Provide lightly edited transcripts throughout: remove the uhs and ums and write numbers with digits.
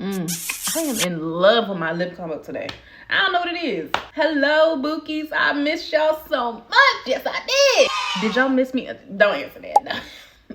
I am in love with my lip combo today. I don't know what it is. Hello, bookies. I miss y'all so much. Yes, I did. Did y'all miss me? Don't answer that. No.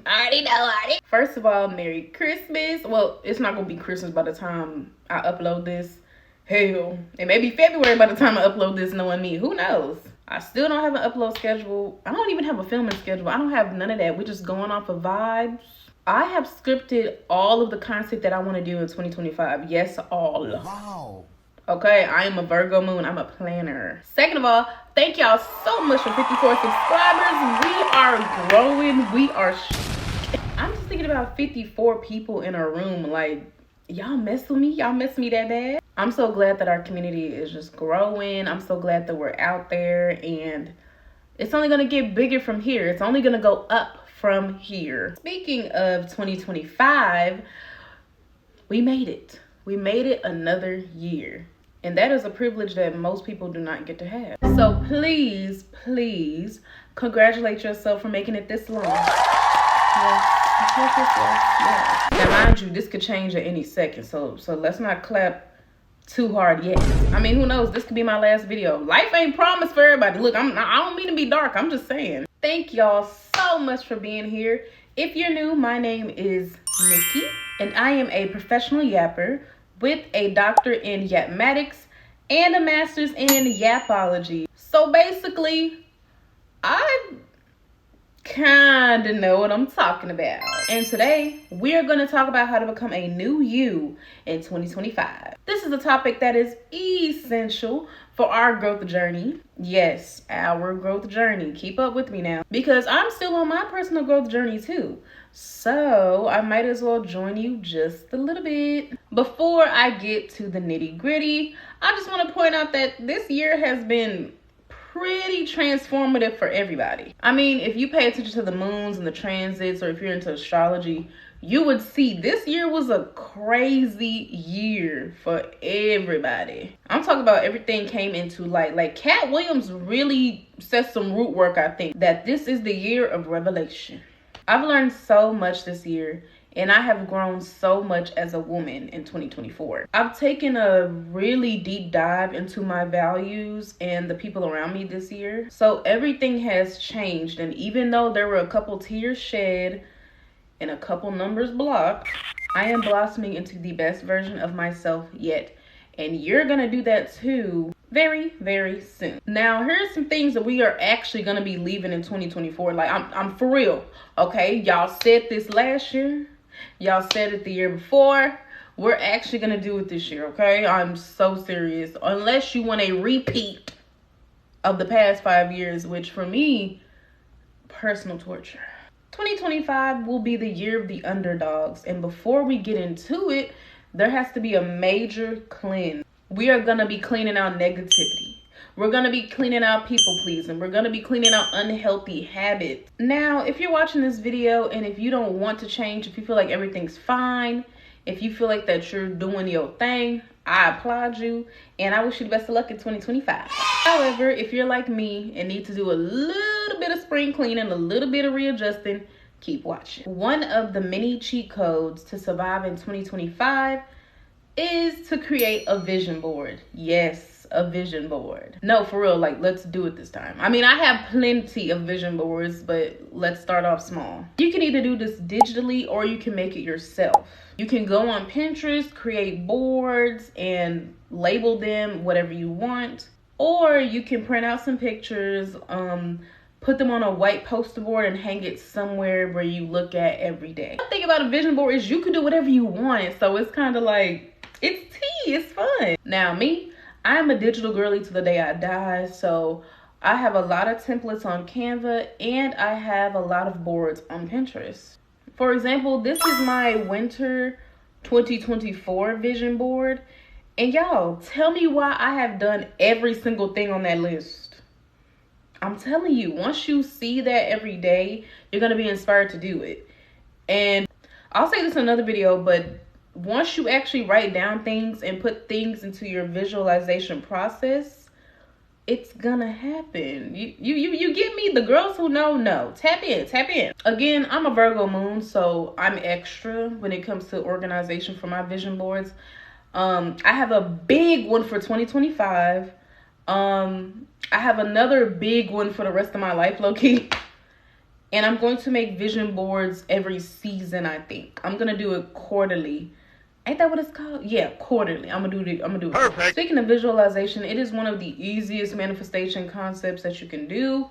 I already know. First of all, Merry Christmas. Well, it's not going to be Christmas by the time I upload this. Hell, it may be February by the time I upload this, knowing me. Who knows? I still don't have an upload schedule. I don't even have a filming schedule. I don't have none of that. We're just going off of vibes. I have scripted all of the content that I want to do in 2025. Yes, all. Wow. Okay, I am a Virgo moon. I'm a planner. Second of all, thank y'all so much for 54 subscribers. We are growing. I'm just thinking about 54 people in a room. Like, y'all mess with me? Y'all mess with me that bad? I'm so glad that our community is just growing. I'm so glad that we're out there, and it's only going to get bigger from here. It's only going to go up from here. Speaking of 2025, we made it. We made it another year. And that is a privilege that most people do not get to have. So please, please congratulate yourself for making it this long. Yes. Now mind you, this could change at any second. So let's not clap too hard yet. I mean, who knows? This could be my last video. Life ain't promised for everybody. Look, I don't mean to be dark. I'm just saying. Thank y'all so much for being here. If you're new, my name is Mikki, and I am a professional yapper with a doctor in yapmatics and a master's in yapology. So basically, I kind of know what I'm talking about. And today, we're going to talk about how to become a new you in 2025. This is a topic that is essential for our growth journey. Yes, our growth journey. Keep up with me now, because I'm still on my personal growth journey too. So I might as well join you just a little bit. Before I get to the nitty gritty, I just want to point out that this year has been pretty transformative for everybody. I mean, if you pay attention to the moons and the transits, or if you're into astrology, you would see this year was a crazy year for everybody. I'm talking about everything came into light. Like Cat Williams really set some root work, I think, that this is the year of revelation. I've learned so much this year, and I have grown so much as a woman in 2024. I've taken a really deep dive into my values and the people around me this year. So everything has changed, and even though there were a couple tears shed and a couple numbers blocked, I am blossoming into the best version of myself yet. And you're gonna do that too very, very soon. Now, here's some things that we are actually gonna be leaving in 2024. Like, I'm for real, okay? Y'all said this last year. Y'all said it the year before. We're actually gonna do it this year, okay? I'm so serious. Unless you want a repeat of the past 5 years, which for me, personal torture. 2025 will be the year of the underdogs. And before we get into it, there has to be a major cleanse. We are going to be cleaning out negativity. We're going to be cleaning out people pleasing. We're going to be cleaning out unhealthy habits. Now, if you're watching this video and if you don't want to change, if you feel like everything's fine, if you feel like that you're doing your thing, I applaud you and I wish you the best of luck in 2025. However, if you're like me and need to do a little bit of spring cleaning, a little bit of readjusting, keep watching. One of the many cheat codes to survive in 2025 is to create a vision board. Yes, a vision board. No, for real, like, let's do it this time. I mean, I have plenty of vision boards, but let's start off small. You can either do this digitally or you can make it yourself. You can go on Pinterest, create boards and label them whatever you want. Or you can print out some pictures, put them on a white poster board and hang it somewhere where you look at every day. The thing about a vision board is you can do whatever you want. So it's kind of like, it's tea, it's fun. Now me, I'm a digital girly to the day I die. So I have a lot of templates on Canva and I have a lot of boards on Pinterest. For example, this is my winter 2024 vision board. And y'all, tell me why I have done every single thing on that list. I'm telling you, once you see that every day, you're going to be inspired to do it. And I'll say this in another video, but once you actually write down things and put things into your visualization process, it's gonna happen. You get me? The girls who know. Tap in. Again, I'm a Virgo moon, so I'm extra when it comes to organization for my vision boards. I have a big one for 2025. I have another big one for the rest of my life, low-key. And I'm going to make vision boards every season, I think. I'm gonna do it quarterly. Ain't that what it's called? Yeah, quarterly. I'm gonna do it. Perfect. Speaking of visualization, it is one of the easiest manifestation concepts that you can do.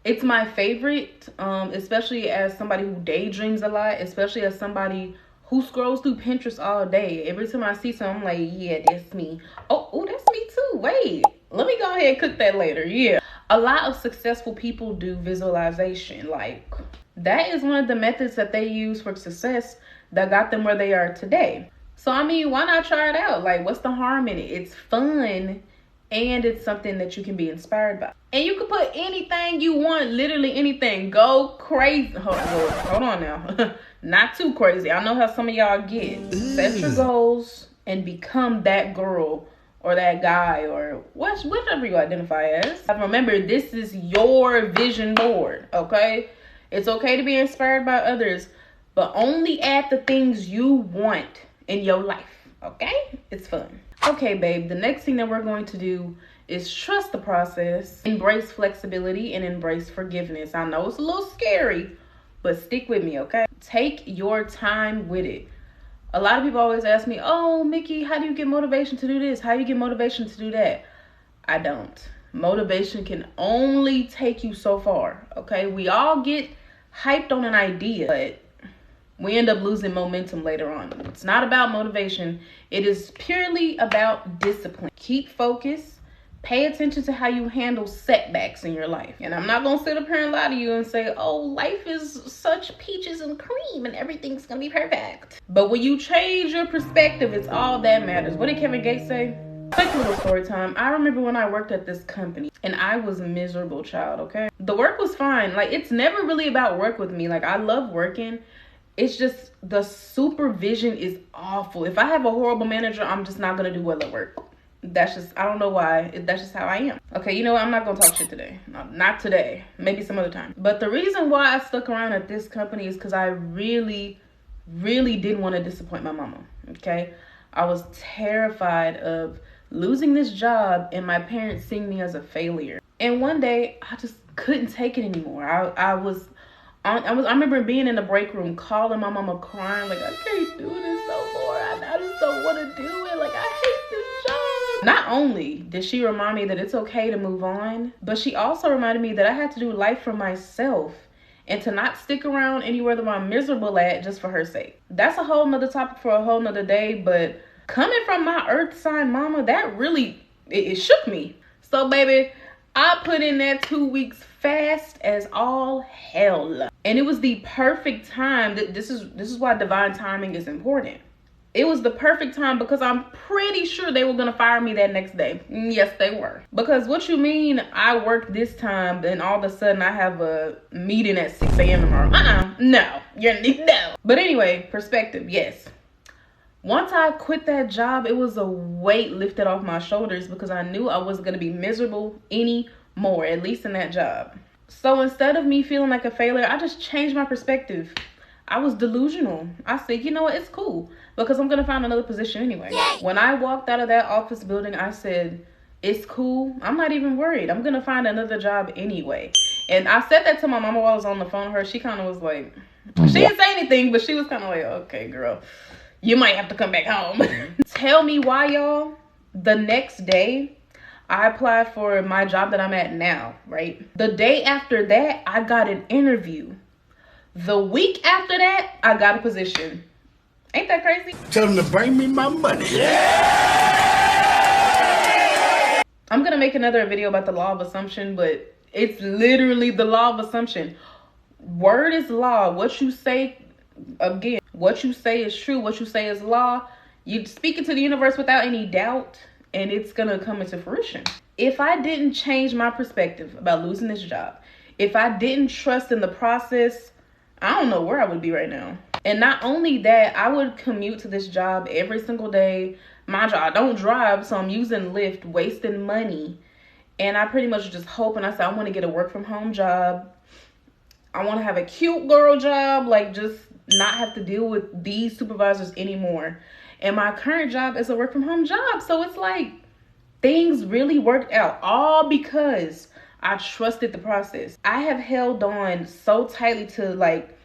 It's my favorite, especially as somebody who daydreams a lot, especially as somebody who scrolls through Pinterest all day. Every time I see something, I'm like, yeah, that's me. Oh, that's me too. Wait, let me go ahead and cook that later. Yeah. A lot of successful people do visualization. Like, that is one of the methods that they use for success that got them where they are today. So, I mean, why not try it out? Like, what's the harm in it? It's fun, and it's something that you can be inspired by. And you can put anything you want, literally anything. Go crazy. Hold on now. Not too crazy. I know how some of y'all get. Set your goals and become that girl or that guy or whatever you identify as. Remember, this is your vision board, okay? It's okay to be inspired by others, but only add the things you want in your life, okay? It's fun. Okay, babe, the next thing that we're going to do is trust the process, embrace flexibility, and embrace forgiveness. I know it's a little scary, but stick with me, okay? Take your time with it. A lot of people always ask me, oh, Mikki, how do you get motivation to do this? How do you get motivation to do that? I don't. Motivation can only take you so far, okay? We all get hyped on an idea, but we end up losing momentum later on. It's not about motivation. It is purely about discipline. Keep focused. Pay attention to how you handle setbacks in your life. And I'm not going to sit up here and lie to you and say, oh, life is such peaches and cream and everything's going to be perfect. But when you change your perspective, it's all that matters. What did Kevin Gates say? Quick little story time. I remember when I worked at this company and I was a miserable child, okay? The work was fine. Like, it's never really about work with me. Like, I love working. It's just the supervision is awful. If I have a horrible manager, I'm just not going to do well at work. That's just, I don't know why. That's just how I am. Okay, you know what? I'm not going to talk shit today. No, not today. Maybe some other time. But the reason why I stuck around at this company is because I really didn't want to disappoint my mama. Okay? I was terrified of losing this job and my parents seeing me as a failure. And one day, I just couldn't take it anymore. I remember being in the break room, calling my mama, crying, like, I can't do this no more. I just don't want to do it. Like, I hate this job. Not only did she remind me that it's okay to move on, but she also reminded me that I had to do life for myself and to not stick around anywhere that I'm miserable at just for her sake. That's a whole nother topic for a whole nother day, but coming from my earth sign mama, that really, it shook me. So, baby, I put in that 2 weeks fast as all hell. And it was the perfect time. This is why divine timing is important. It was the perfect time because I'm pretty sure they were going to fire me that next day. Yes, they were. Because what you mean I worked this time, then all of a sudden I have a meeting at 6 a.m. tomorrow? No. No. But anyway, perspective, yes. Once I quit that job, it was a weight lifted off my shoulders because I knew I wasn't going to be miserable anymore, at least in that job. So instead of me feeling like a failure, I just changed my perspective. I was delusional. I said, you know what, it's cool because I'm going to find another position anyway. Yay! When I walked out of that office building, I said, it's cool. I'm not even worried. I'm going to find another job anyway. And I said that to my mama while I was on the phone with her. She kind of was like, she didn't say anything, but she was kind of like, okay, girl, you might have to come back home. Tell me why, y'all. The next day, I applied for my job that I'm at now, right? The day after that, I got an interview. The week after that, I got a position. Ain't that crazy? Tell them to bring me my money. Yeah! I'm going to make another video about the law of assumption, but it's literally the law of assumption. Word is law. What you say, again, what you say is true. What you say is law. You speak it to the universe without any doubt, and it's going to come into fruition. If I didn't change my perspective about losing this job, if I didn't trust in the process, I don't know where I would be right now. And not only that, I would commute to this job every single day. Mind you, I don't drive, so I'm using Lyft, wasting money. And I pretty much just hope, and I said, I want to get a work from home job. I want to have a cute girl job, like just not have to deal with these supervisors anymore. And my current job is a work from home job. So it's like things really worked out all because I trusted the process. I have held on so tightly to like,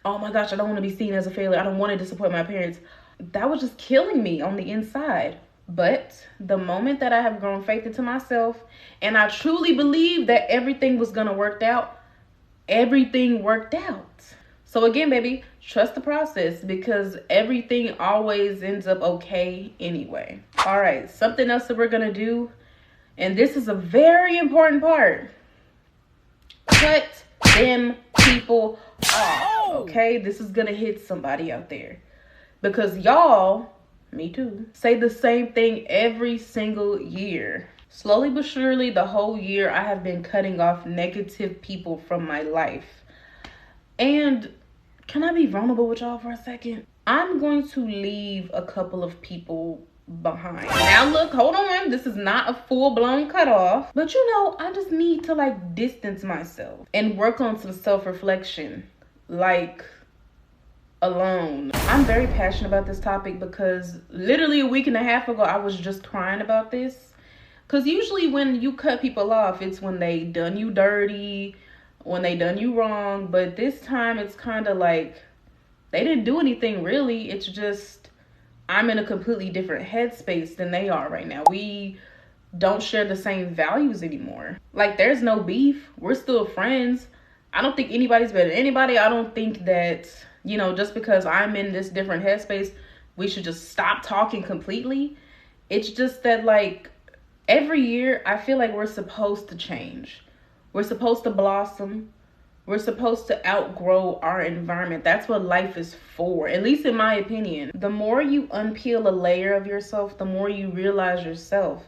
oh my gosh, I don't want to be seen as a failure. I don't want to disappoint my parents. That was just killing me on the inside. But the moment that I have grown faith into myself and I truly believed that everything was going to work out, everything worked out. So again, baby, trust the process because everything always ends up okay anyway. All right, something else that we're going to do, and this is a very important part. Cut them people off, okay? This is going to hit somebody out there. Because y'all, me too, say the same thing every single year. Slowly but surely, the whole year, I have been cutting off negative people from my life. And can I be vulnerable with y'all for a second? I'm going to leave a couple of people behind. Now look, hold on. This is not a full-blown cutoff. But you know, I just need to like distance myself and work on some self-reflection. Like alone. I'm very passionate about this topic because literally a week and a half ago, I was just crying about this. Because usually when you cut people off, it's when they done you dirty, when they done you wrong. But this time it's kind of like they didn't do anything really. It's just I'm in a completely different headspace than they are right now. We don't share the same values anymore. Like there's no beef. We're still friends. I don't think anybody's better than anybody. I don't think that, you know, just because I'm in this different headspace, we should just stop talking completely. It's just that like every year I feel like we're supposed to change. We're supposed to blossom. We're supposed to outgrow our environment. That's what life is for, at least in my opinion. The more you unpeel a layer of yourself, the more you realize yourself.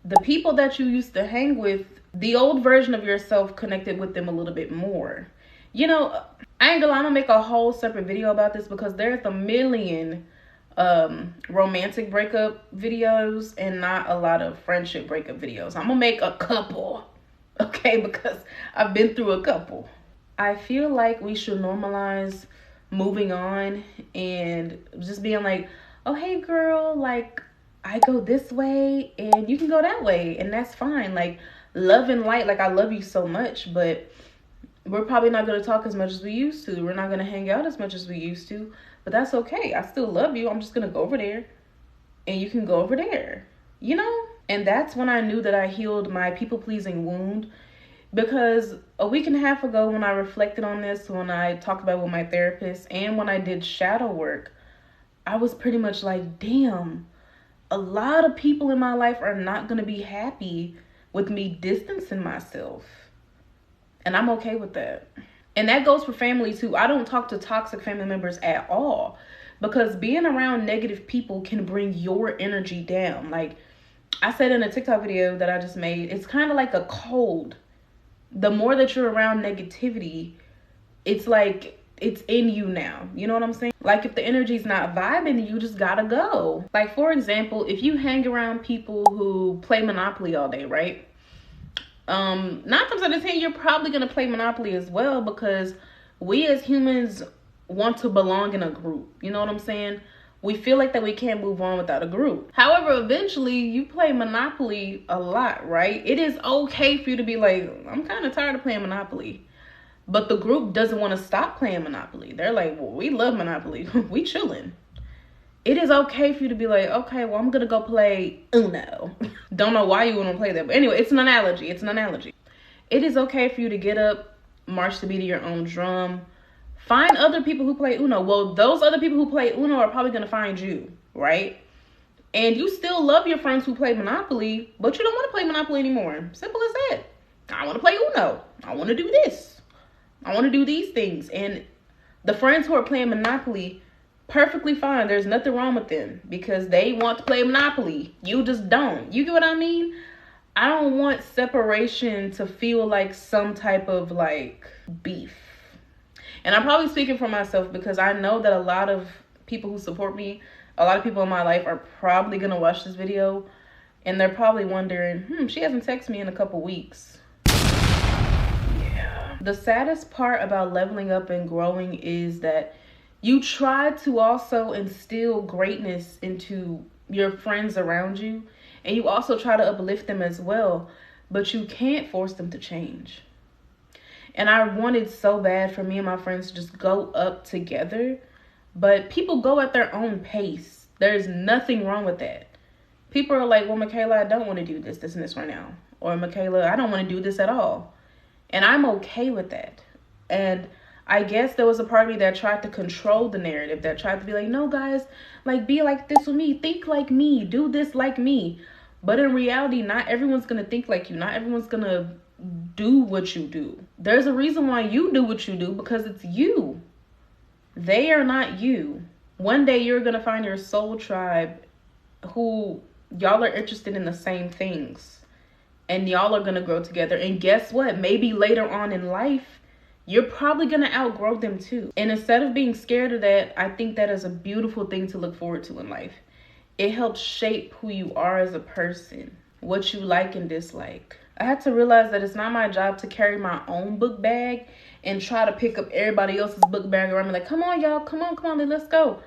The people that you used to hang with, the old version of yourself connected with them a little bit more. You know, I ain't gonna lie, I'm gonna make a whole separate video about this because there's a million romantic breakup videos and not a lot of friendship breakup videos. I'm gonna make a couple. Okay, because I've been through a couple. I feel like we should normalize moving on and just being like, oh, hey, girl, like, I go this way and you can go that way. And that's fine. Like, love and light, like, I love you so much, but we're probably not going to talk as much as we used to. We're not going to hang out as much as we used to. But that's okay. I still love you. I'm just going to go over there and you can go over there, you know? And that's when I knew that I healed my people-pleasing wound, because a week and a half ago when I reflected on this, when I talked about it with my therapist and when I did shadow work, I was pretty much like, damn, a lot of people in my life are not going to be happy with me distancing myself. And I'm okay with that. And that goes for family too. I don't talk to toxic family members at all because being around negative people can bring your energy down. Like, I said in a TikTok video that I just made, it's kind of like a cold. The more that you're around negativity, it's like it's in you now. You know what I'm saying? Like if the energy's not vibing, you just gotta go. Like for example, if you hang around people who play Monopoly all day, right? 9 times out of 10, you're probably gonna play Monopoly as well because we as humans want to belong in a group. You know what I'm saying? We feel like that we can't move on without a group. However, eventually you play Monopoly a lot, right? It is okay for you to be like, I'm kind of tired of playing Monopoly. But the group doesn't want to stop playing Monopoly. They're like, well, we love Monopoly. We chilling. It is okay for you to be like, okay, well, I'm going to go play Uno. Don't know why you want to play that. But anyway, it's an analogy. It's an analogy. It is okay for you to get up, march to beat of your own drum. Find other people who play Uno. Well, those other people who play Uno are probably going to find you, right? And you still love your friends who play Monopoly, but you don't want to play Monopoly anymore. Simple as that. I want to play Uno. I want to do this. I want to do these things. And the friends who are playing Monopoly, perfectly fine. There's nothing wrong with them because they want to play Monopoly. You just don't. You get what I mean? I don't want separation to feel like some type of like beef. And I'm probably speaking for myself because I know that a lot of people who support me, a lot of people in my life are probably going to watch this video. And they're probably wondering, she hasn't texted me in a couple weeks. Yeah. The saddest part about leveling up and growing is that You try to also instill greatness into your friends around you, and you also try to uplift them as well, but you can't force them to change. And I wanted so bad for me and my friends to just go up together, but people go at their own pace. There's nothing wrong with that. People are like, well, Michaela, I don't want to do this and this right now. Or Michaela, I don't want to do this at all. And I'm okay with that. And I guess there was a part of me that tried to control the narrative, that tried to be like, no, guys, like, be like this with me. Think like me. Do this like me. But in reality, not everyone's going to think like you. Not everyone's going to do what you do. There's a reason why you do what you do, because it's you. They are not you. One day you're going to find your soul tribe who y'all are interested in the same things. And y'all are going to grow together. And guess what? Maybe later on in life, you're probably going to outgrow them too. And instead of being scared of that, I think that is a beautiful thing to look forward to in life. It helps shape who you are as a person, what you like and dislike. I had to realize that it's not my job to carry my own book bag and try to pick up everybody else's book bag around me like, come on, y'all, come on, let's go.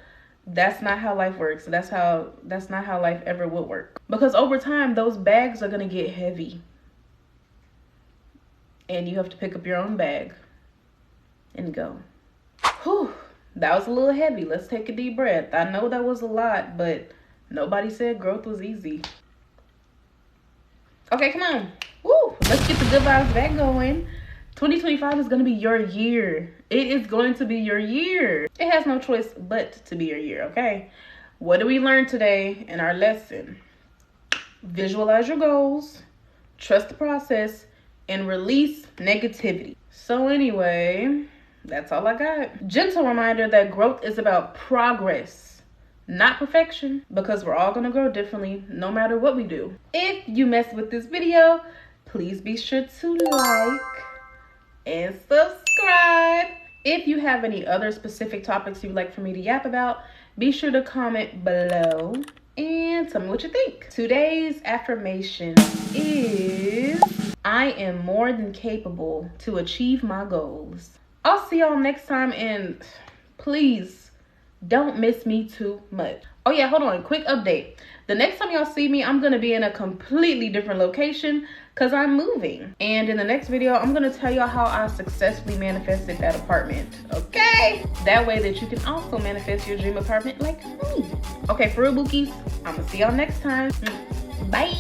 That's not how life works. That's not how life ever would work. Because over time, those bags are going to get heavy. And you have to pick up your own bag and go. Whew, that was a little heavy. Let's take a deep breath. I know that was a lot, but nobody said growth was easy. Okay, come on. Woo, let's get the good vibes back going. 2025 is going to be your year. It is going to be your year. It has no choice but to be your year, okay? What did we learn today in our lesson? Visualize your goals, trust the process, and release negativity. So anyway, that's all I got. Gentle reminder that growth is about progress, not perfection, because we're all going to grow differently no matter what we do. If you mess with this video, please be sure to like and subscribe. If you have any other specific topics you'd like for me to yap about, be sure to comment below and tell me what you think. Today's affirmation is, I am more than capable to achieve my goals. I'll see y'all next time, and please don't miss me too much. Oh yeah, hold on, quick update. The next time y'all see me, I'm gonna be in a completely different location because I'm moving. And in the next video, I'm gonna tell y'all how I successfully manifested that apartment, okay? That way that you can also manifest your dream apartment like me. Okay, for real, bookies, I'm gonna see y'all next time. Bye.